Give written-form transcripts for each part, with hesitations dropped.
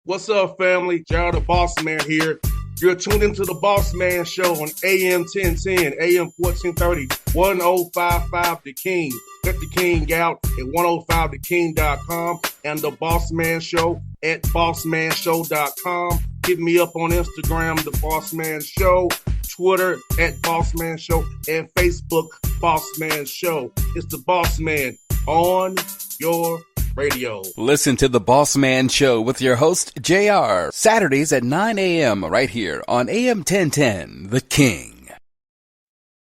What's up, family? Gerald the Bossman here. You're tuned into the Bossman Show on AM 1010, AM 1430, 1055 The King. Let the King out at 105theking.com and the Bossman Show at bossmanshow.com. Hit me up on Instagram, The Bossman Show, Twitter at Bossman Show, and Facebook, Bossman Show. It's the Bossman on your radio. Listen to the Bossman Show with your host, JR, Saturdays at 9 a.m. right here on AM 1010, The King.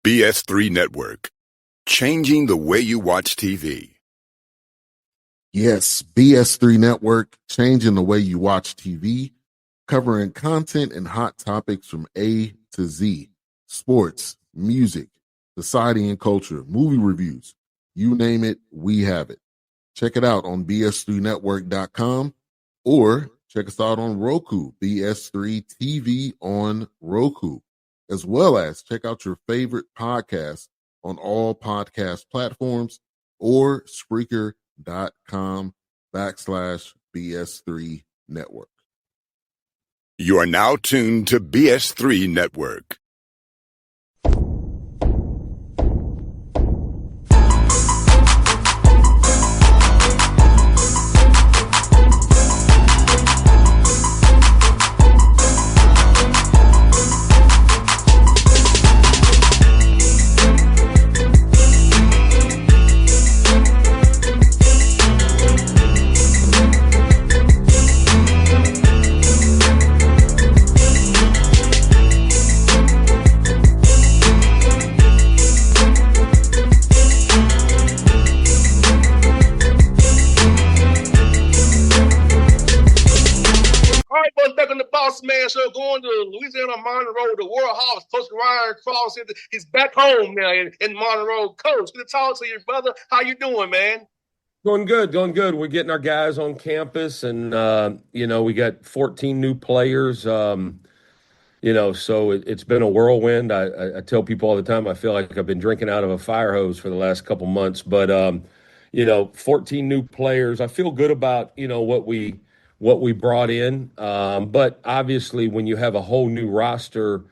BS3 Network, changing the way you watch TV. Yes, BS3 Network, changing the way you watch TV, covering content and hot topics from A to Z, sports, music, society and culture, movie reviews, you name it, we have it. Check it out on bs3network.com or check us out on Roku, BS3 TV on Roku, as well as check out your favorite podcast on all podcast platforms or Spreaker.com/BS3 Network. You are now tuned to BS3 Network. Bossman Show going to Louisiana Monroe, the World Hawks. Coach Ryan Cross, he's back home now in Monroe. Coach, good to talk to you, brother. How you doing, man? Going good. We're getting our guys on campus, and we got 14 new players. So it's been a whirlwind. I tell people all the time I feel like I've been drinking out of a fire hose for the last couple months. But 14 new players. I feel good about what we brought in. But obviously, when you have a whole new roster,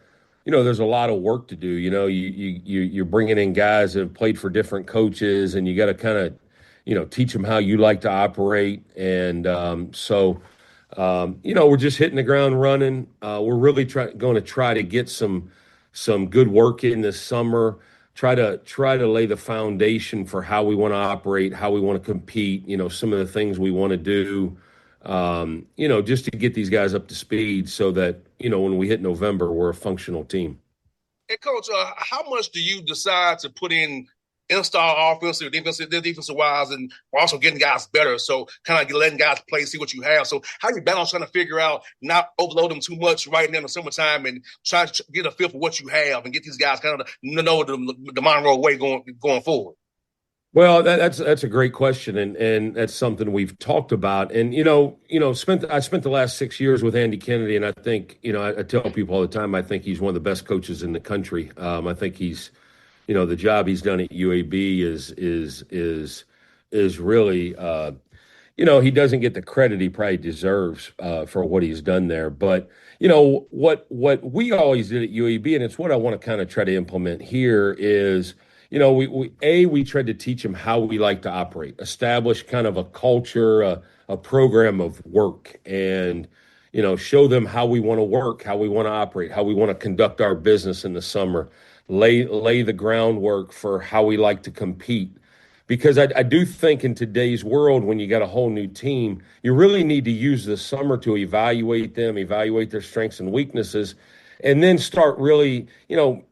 there's a lot of work to do. You're bringing in guys that have played for different coaches, and you got to kind of, teach them how you like to operate. And we're just hitting the ground running. We're really going to try to get some good work in this summer. Try to lay the foundation for how we want to operate, how we want to compete. Some of the things we want to do. Just to get these guys up to speed so that, when we hit November, we're a functional team. Hey, Coach, how much do you decide to put in install offensive, defensive wise, and also getting guys better? So kind of letting guys play, see what you have. So how you balance trying to figure out not overload them too much right now in the summertime and try to get a feel for what you have and get these guys kind of know the Monroe way going forward? Well, that's a great question, and that's something we've talked about. And I spent the last 6 years with Andy Kennedy, and I think I tell people all the time I think he's one of the best coaches in the country. I think he's the job he's done at UAB is really he doesn't get the credit he probably deserves for what he's done there. But what we always did at UAB, and it's what I want to kind of try to implement here is. We tried to teach them how we like to operate, establish kind of a culture, a program of work, and, show them how we want to work, how we want to operate, how we want to conduct our business in the summer, lay the groundwork for how we like to compete. Because I do think in today's world, when you got a whole new team, you really need to use the summer to evaluate them, evaluate their strengths and weaknesses, and then start really,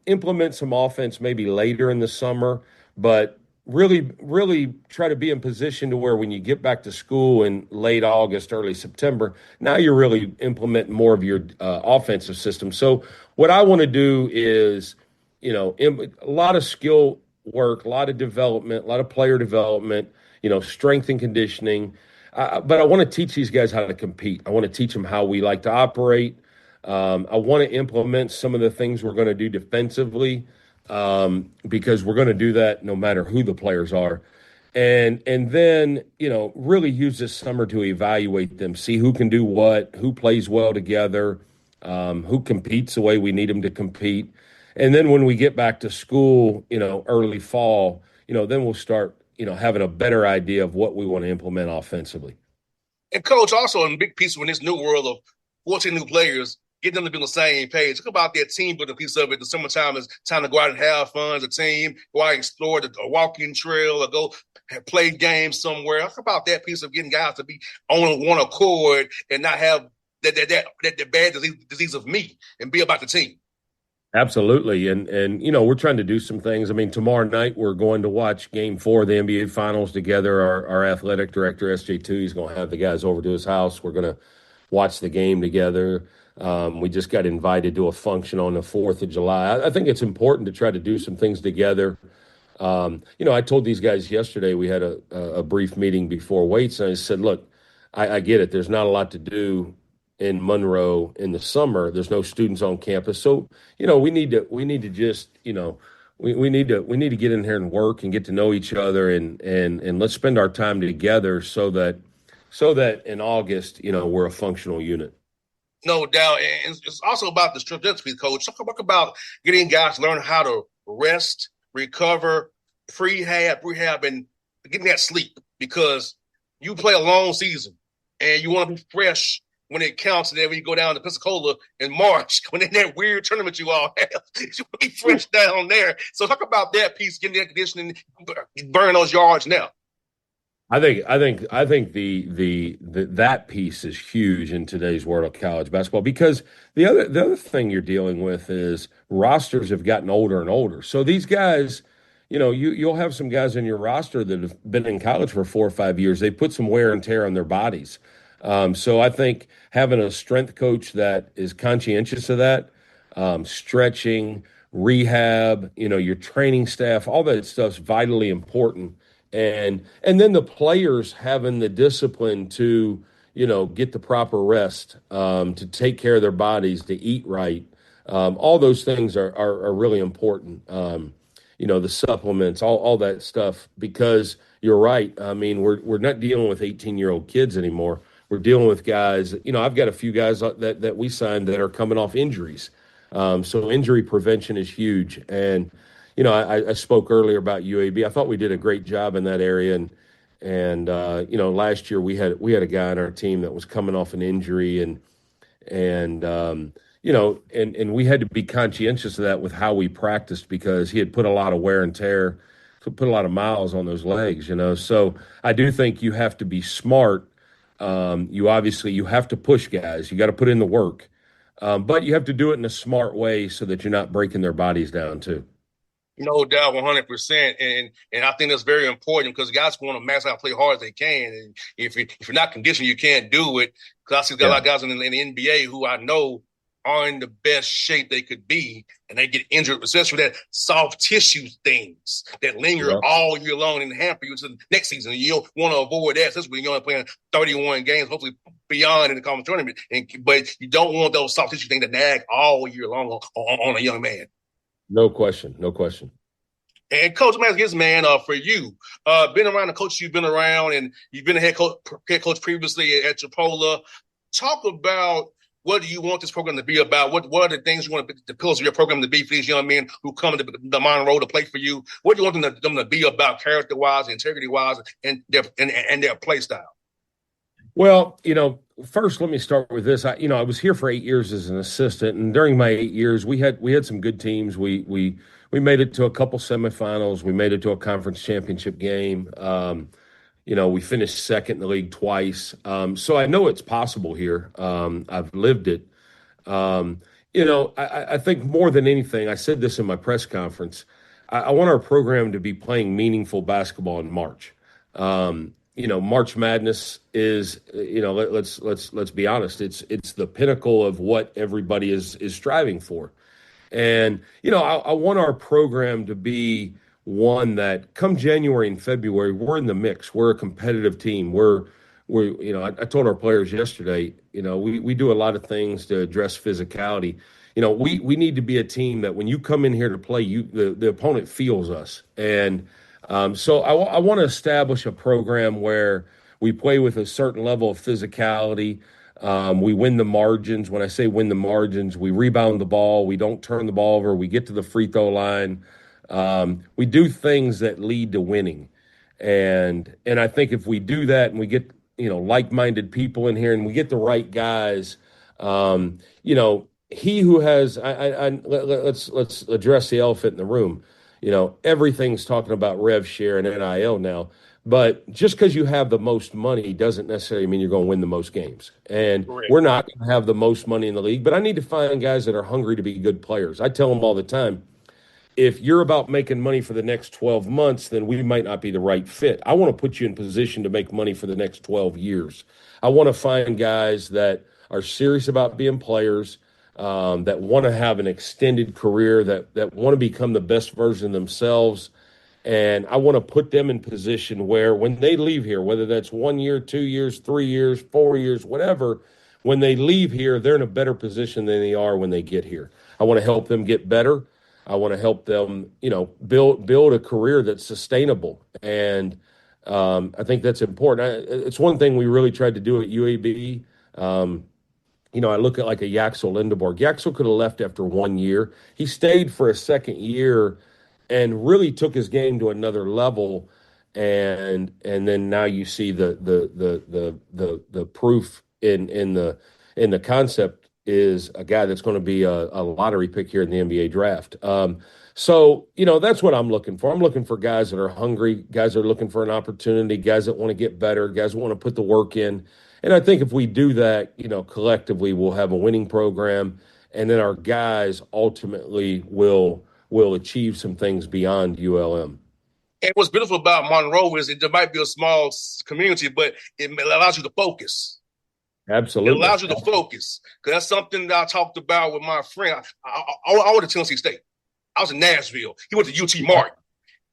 implement some offense maybe later in the summer, but really, really try to be in position to where when you get back to school in late August, early September, now you're really implementing more of your offensive system. So what I want to do is, a lot of skill work, a lot of development, a lot of player development, strength and conditioning. But I want to teach these guys how to compete. I want to teach them how we like to operate. I want to implement some of the things we're going to do defensively because we're going to do that no matter who the players are. And then, really use this summer to evaluate them, see who can do what, who plays well together, who competes the way we need them to compete. And then when we get back to school, early fall, then we'll start, having a better idea of what we want to implement offensively. And coach, also in big piece in this new world of 14 new players, getting them to be on the same page. Talk about that team building piece of it. The summertime is time to go out and have fun as a team, go out and explore the walking trail or go play games somewhere. Talk about that piece of getting guys to be on one accord and not have that bad disease of me and be about the team. Absolutely. And we're trying to do some things. I mean, tomorrow night we're going to watch game 4 of the NBA Finals together. Our athletic director, SJ2, he's going to have the guys over to his house. We're going to watch the game together. We just got invited to a function on the 4th of July. I think it's important to try to do some things together. I told these guys yesterday, we had a brief meeting before weights, and I said, look, I get it. There's not a lot to do in Monroe in the summer. There's no students on campus. So, we need to just, we need to get in here and work and get to know each other and let's spend our time together so that in August, we're a functional unit. No doubt. And it's also about the trajectory, coach. Talk about getting guys to learn how to rest, recover, rehab, and getting that sleep, because you play a long season and you want to be fresh when it counts. And then when you go down to Pensacola in March, when in that weird tournament you all have, you want to be fresh down there. So talk about that piece, getting that conditioning, burn those yards now. I think the that piece is huge in today's world of college basketball, because the other thing you're dealing with is rosters have gotten older and older. So these guys, you'll have some guys in your roster that have been in college for 4 or 5 years. They put some wear and tear on their bodies. So I think having a strength coach that is conscientious of that, stretching, rehab, your training staff, all that stuff's vitally important. And then the players having the discipline to, get the proper rest, to take care of their bodies, to eat right. All those things are really important. The supplements, all that stuff, because you're right. I mean, we're not dealing with 18-year-old kids anymore. We're dealing with guys. I've got a few guys that we signed that are coming off injuries. So injury prevention is huge. And I spoke earlier about UAB. I thought we did a great job in that area, and last year we had a guy on our team that was coming off an injury, and we had to be conscientious of that with how we practiced, because he had put a lot of wear and tear, put a lot of miles on those legs. So I do think you have to be smart. You have to push guys. You got to put in the work, but you have to do it in a smart way so that you're not breaking their bodies down too. No doubt, 100%. And I think that's very important, because guys want to max out, play hard as they can. And if you're not conditioned, you can't do it. Because I see a lot of guys in the NBA who I know are in the best shape they could be, and they get injured, especially that soft tissue things that linger all year long and hamper you to the next season. You don't want to avoid that, especially when you're only playing 31 games, hopefully beyond in the conference tournament. But you don't want those soft tissue things to nag all year long on a young man. No question. And Coach Maskis, man, for you, been around the coach you've been around, and you've been a head coach previously at Chipola. Talk about, what do you want this program to be about? What are the things you want the pillars of your program to be for these young men who come to the Monroe to play for you? What do you want them to be about, character-wise, integrity-wise, and their play style? Well, first let me start with this. I was here for 8 years as an assistant, and during my 8 years, we had some good teams. We made it to a couple semifinals. We made it to a conference championship game. We finished second in the league twice. So I know it's possible here. I've lived it. I think more than anything, I said this in my press conference, I want our program to be playing meaningful basketball in March. March Madness is, let's be honest, it's the pinnacle of what everybody is striving for. And, I want our program to be one that come January and February, we're in the mix. We're a competitive team. I told our players yesterday, we do a lot of things to address physicality. We need to be a team that when you come in here to play, the opponent feels us. And So I want to establish a program where we play with a certain level of physicality. We win the margins. When I say win the margins, we rebound the ball. We don't turn the ball over. We get to the free throw line. We do things that lead to winning. And I think if we do that and we get like-minded people in here and we get the right guys, he who has let's address the elephant in the room. Everything's talking about rev share and NIL now. But just because you have the most money doesn't necessarily mean you're going to win the most games. And Correct. we're not going to have the most money in the league, but I need to find guys that are hungry to be good players. I tell them all the time, if you're about making money for the next 12 months, then we might not be the right fit. I want to put you in position to make money for the next 12 years. I want to find guys that are serious about being players, that want to have an extended career, that want to become the best version of themselves. And I want to put them in position where when they leave here, whether that's 1 year, 2 years, 3 years, 4 years, whatever, when they leave here, they're in a better position than they are when they get here. I want to help them get better. I want to help them, build a career that's sustainable. And I think that's important. It's one thing we really tried to do at UAB. I look at like a Yaxel Lindeborg. Yaxel could have left after 1 year. He stayed for a second year and really took his game to another level. And then now you see the proof in the concept is a guy that's going to be a lottery pick here in the NBA draft. So that's what I'm looking for. I'm looking for guys that are hungry, guys that are looking for an opportunity, guys that want to get better, guys that want to put the work in. And I think if we do that, collectively, we'll have a winning program, and then our guys ultimately will achieve some things beyond ULM. And what's beautiful about Monroe is there might be a small community, but it allows you to focus. Absolutely. It allows you to focus, because that's something that I talked about with my friend. I went to Tennessee State. I was in Nashville. He went to UT Martin.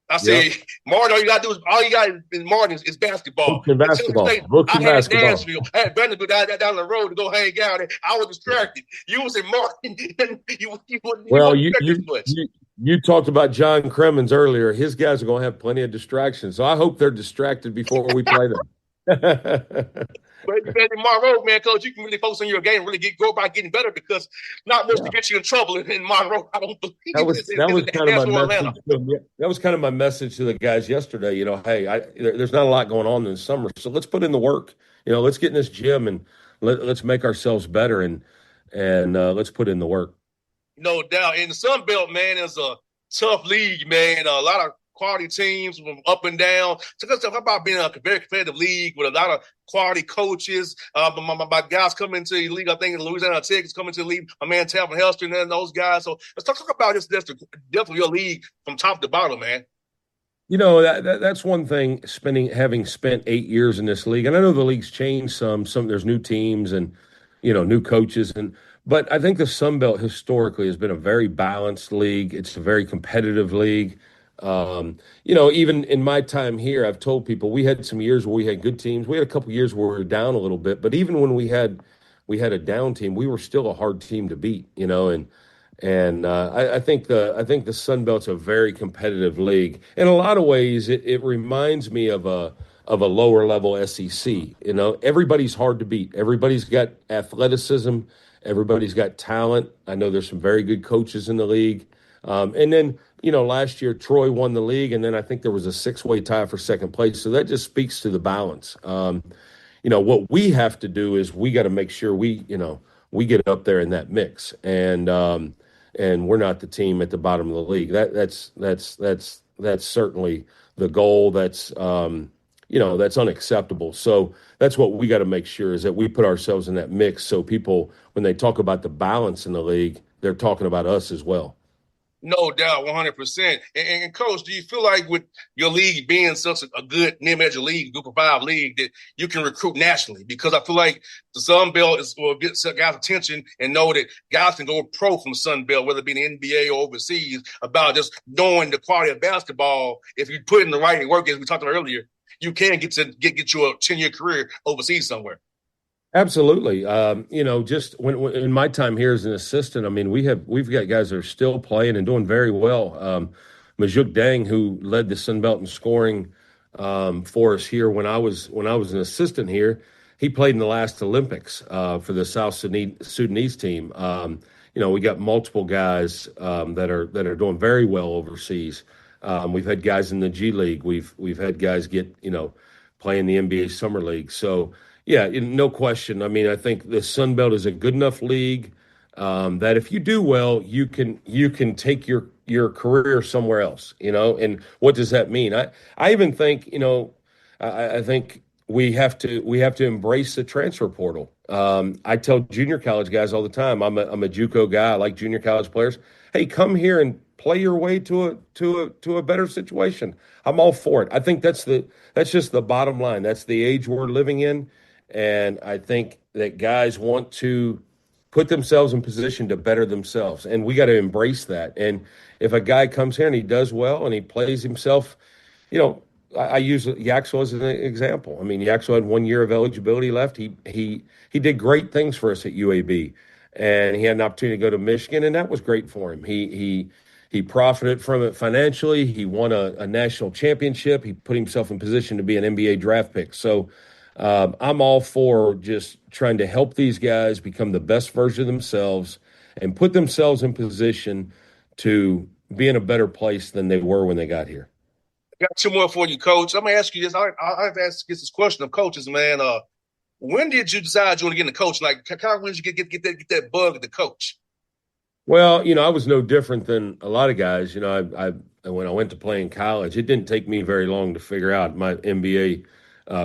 I said, Martin, all you got in Martin is basketball. Books and basketball. I had Nashville. I had Vanderbilt down the road to go hang out. And I was distracted. You was in Martin. You talked about John Cremens earlier. His guys are going to have plenty of distractions. So I hope they're distracted before we play them. But in Monroe, man, Coach, you can really focus on your game, really go about getting better, because not much to get you in trouble in Monroe. I don't believe that was kind of my message to the guys yesterday. Hey, there's not a lot going on in the summer, so let's put in the work. Let's get in this gym and let's make ourselves better and let's put in the work. No doubt. In the Sun Belt, man, is a tough league, man. A lot of quality teams from up and down. So how about being a very competitive league with a lot of quality coaches? My guys coming into the league, I think Louisiana Tech is coming to the league. My man Talvin Helston and those guys. So let's talk about this. That's definitely your league from top to bottom, man. That's one thing. Having spent 8 years in this league, and I know the league's changed some. There's new teams and new coaches, but I think the Sun Belt historically has been a very balanced league. It's a very competitive league. Even in my time here, I've told people we had some years where we had good teams. We had a couple years where we were down a little bit, but even when we had a down team, we were still a hard team to beat. I think the Sun Belt's a very competitive league. In a lot of ways, it reminds me of a lower level SEC. Everybody's hard to beat. Everybody's got athleticism. Everybody's got talent. I know there's some very good coaches in the league. And then, last year Troy won the league, and then I think there was a 6-way tie for second place. So that just speaks to the balance. What we have to do is we got to make sure we get up there in that mix, and we're not the team at the bottom of the league. That's certainly the goal. That's unacceptable. So that's what we got to make sure is that we put ourselves in that mix. So people, when they talk about the balance in the league, they're talking about us as well. No doubt, 100%. And Coach, do you feel like with your league being such a good mid-major league, Group of 5 league, that you can recruit nationally? Because I feel like the Sun Belt will get guys' attention and know that guys can go pro from Sun Belt, whether it be in the NBA or overseas, about just knowing the quality of basketball. If you put in the right work, as we talked about earlier, you can get you a 10-year career overseas somewhere. Absolutely. Just when in my time here as an assistant, I mean, we've got guys that are still playing and doing very well. Majuk Dang, who led the Sun Belt in scoring for us here when I was an assistant here. He played in the last Olympics for the South Sudanese team. We got multiple guys that are doing very well overseas. We've had guys in the G League. We've had guys get play in the NBA Summer League. So yeah, no question. I mean, I think the Sun Belt is a good enough league that if you do well, you can take your career somewhere else. And what does that mean? I even think I think we have to embrace the transfer portal. I tell junior college guys all the time. I'm a JUCO guy. I like junior college players. Hey, come here and play your way to a better situation. I'm all for it. I think that's just the bottom line. That's the age we're living in, and I think that guys want to put themselves in position to better themselves, and we got to embrace that. And if a guy comes here and he does well and he plays himself, I use Yaxel as an example. I mean, Yaxel had 1 year of eligibility left. He did great things for us at UAB, and he had an opportunity to go to Michigan, and that was great for him. He profited from it financially. He won a national championship. He put himself in position to be an NBA draft pick. So I'm all for just trying to help these guys become the best version of themselves and put themselves in position to be in a better place than they were when they got here. Got two more for you, Coach. I'm gonna ask you this. I've asked this question of coaches, man. When did you decide you want to get into coaching? Like, kind of when did you get that bug of the coach? Well, I was no different than a lot of guys. I when I went to play in college, it didn't take me very long to figure out my NBA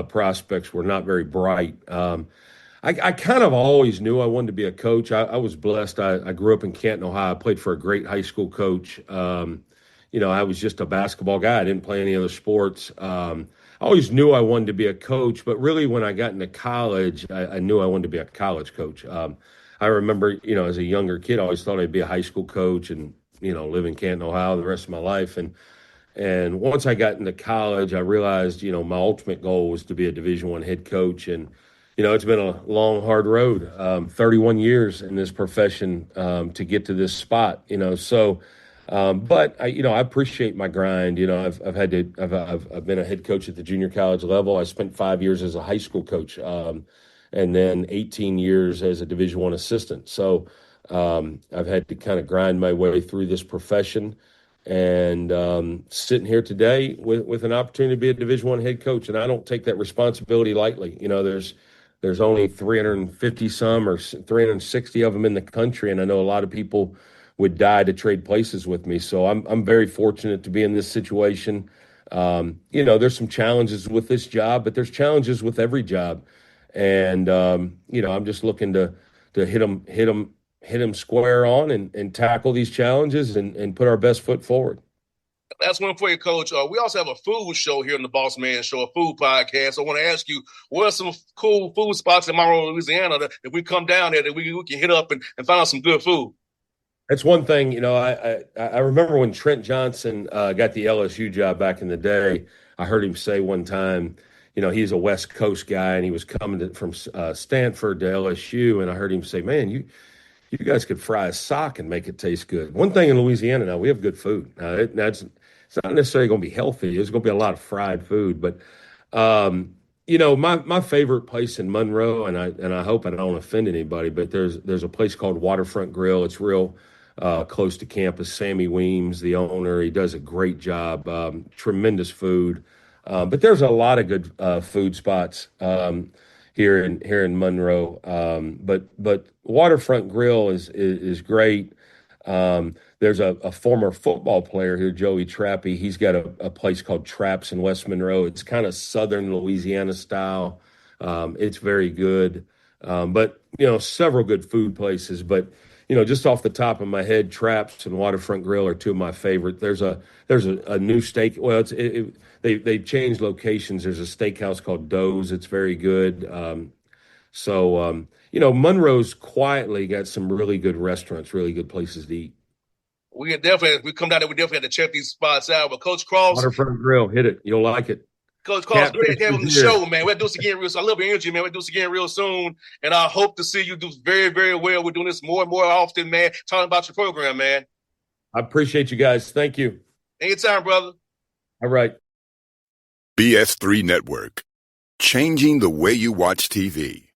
prospects were not very bright. I kind of always knew I wanted to be a coach. I was blessed. I grew up in Canton, Ohio. I played for a great high school coach. I was just a basketball guy. I didn't play any other sports. I always knew I wanted to be a coach, but really when I got into college, I knew I wanted to be a college coach. I remember, as a younger kid, I always thought I'd be a high school coach and, live in Canton, Ohio the rest of my life. And once I got into college, I realized, my ultimate goal was to be a Division I head coach. And, it's been a long, hard road, 31 years in this profession to get to this spot, so. But I appreciate my grind. I've been a head coach at the junior college level. I spent 5 years as a high school coach, and then 18 years as a Division I assistant. So I've had to kind of grind my way through this profession, and sitting here today with an opportunity to be a Division I head coach, and I don't take that responsibility lightly. There's only 350 some or 360 of them in the country, and I know a lot of people would die to trade places with me. So I'm very fortunate to be in this situation. There's some challenges with this job, but there's challenges with every job. And, I'm just looking to hit them square on and tackle these challenges and put our best foot forward. That's one for you, Coach. We also have a food show here in the Boss Man Show, a food podcast. I want to ask you, what are some cool food spots in Monroe, Louisiana that if we come down there that we can hit up and find out some good food? That's one thing, I remember when Trent Johnson got the LSU job back in the day. I heard him say one time, he's a West Coast guy and he was coming from Stanford to LSU. And I heard him say, man, you guys could fry a sock and make it taste good. One thing in Louisiana now, we have good food. It's not necessarily going to be healthy. There's going to be a lot of fried food. But, my favorite place in Monroe, and I hope I don't offend anybody, but there's a place called Waterfront Grill. It's real close to campus. Sammy Weems, the owner, he does a great job. Tremendous food, but there's a lot of good food spots here in Monroe. But Waterfront Grill is great. There's a former football player here, Joey Trappy. He's got a place called Traps in West Monroe. It's kind of Southern Louisiana style. It's very good. But several good food places. But just off the top of my head, Traps and Waterfront Grill are two of my favorite. There's a new steak. Well, they've changed locations. There's a steakhouse called Doe's. It's very good. Monroe's quietly got some really good restaurants, really good places to eat. If we come down there, we definitely have to check these spots out. But Coach Cross, Waterfront Grill, hit it. You'll like it. Coach Cross, great to have on the show, man. We'll do this again real soon. I love your energy, man. We'll do this again real soon. And I hope to see you do very, very well. We're doing this more and more often, man. Talking about your program, man. I appreciate you guys. Thank you. Anytime, brother. All right. BS3 Network. Changing the way you watch TV.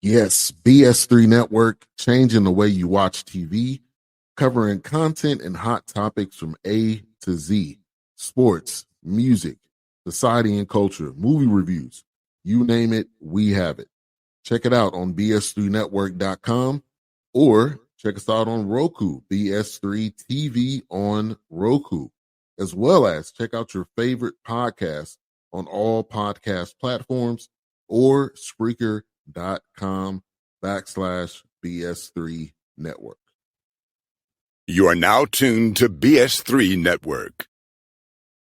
Yes, BS3 Network, changing the way you watch TV, covering content and hot topics from A to Z. Sports, music, society and culture, movie reviews. You name it, we have it. Check it out on bs3network.com or check us out on Roku, BS3 TV on Roku, as well as check out your favorite podcast on all podcast platforms or Spreaker.com/BS3 Network. You are now tuned to BS3 Network.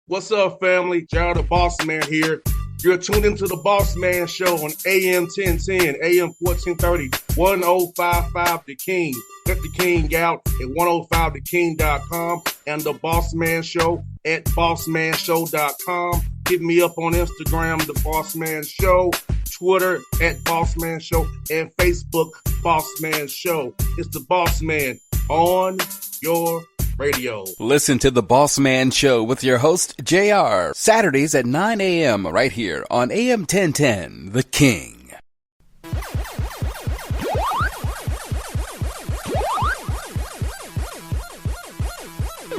What's up, family? Jared the Bossman here. You're tuned into the Bossman Show on AM 1010, AM 1430, 1055 The King. Let the King out at 105theking.com and the Bossman Show at bossmanshow.com. Hit me up on Instagram, The Bossman Show, Twitter at Bossman Show, and Facebook, Bossman Show. It's the Bossman on your radio. Listen to The Bossman Show with your host, JR, Saturdays at 9 a.m. right here on AM 1010, The King.